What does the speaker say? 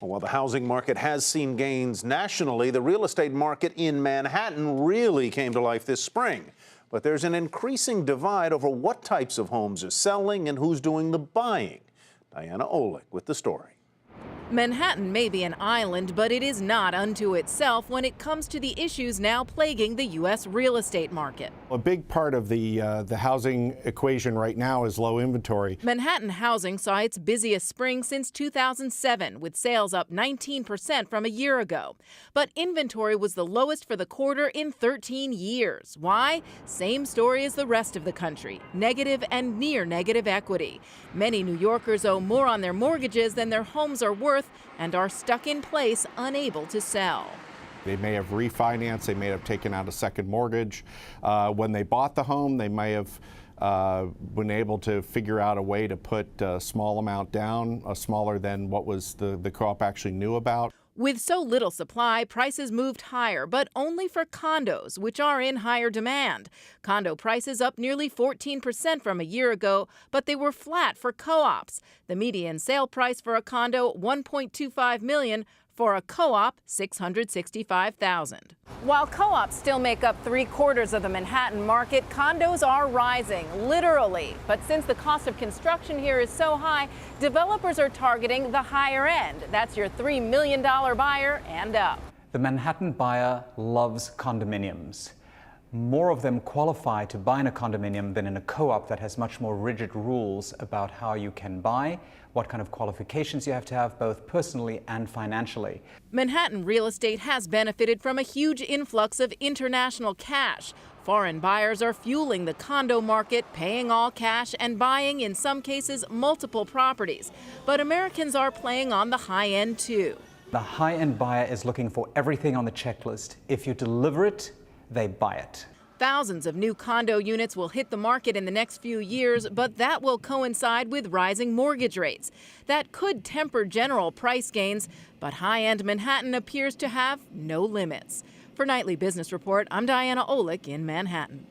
While the housing market has seen gains nationally, the real estate market in Manhattan really came to life this spring. But there's an increasing divide over what types of homes are selling and who's doing the buying. Diana Olick with the story. Manhattan may be an island, but it is not unto itself when it comes to the issues now plaguing the U.S. real estate market. A big part of the housing equation right now is low inventory. Manhattan housing saw its busiest spring since 2007, with sales up 19% from a year ago. But inventory was the lowest for the quarter in 13 years. Why? Same story as the rest of the country: negative and near negative equity. Many New Yorkers owe more on their mortgages than their homes are worth and are stuck in place, unable to sell. They may have refinanced, they may have taken out a second mortgage. When they bought the home, they may have been able to figure out a way to put a small amount down, smaller than what was the co-op actually knew about. With so little supply, prices moved higher, but only for condos, which are in higher demand. Condo prices up nearly 14% from a year ago, but they were flat for co-ops. The median sale price for a condo, $1.25 million. For a co-op, $665,000. While co-ops still make up 3/4 of the Manhattan market, condos are rising, literally. But since the cost of construction here is so high, developers are targeting the higher end. That's your $3 million buyer and up. The Manhattan buyer loves condominiums. More of them qualify to buy in a condominium than in a co-op that has much more rigid rules about how you can buy, what kind of qualifications you have to have, both personally and financially. Manhattan real estate has benefited from a huge influx of international cash. Foreign buyers are fueling the condo market, paying all cash and buying, in some cases, multiple properties. But Americans are playing on the high end, too. The high-end buyer is looking for everything on the checklist. If you deliver it, they buy it. Thousands of new condo units will hit the market in the next few years, but that will coincide with rising mortgage rates. That could temper general price gains, but high-end Manhattan appears to have no limits. For Nightly Business Report, I'm Diana Olick in Manhattan.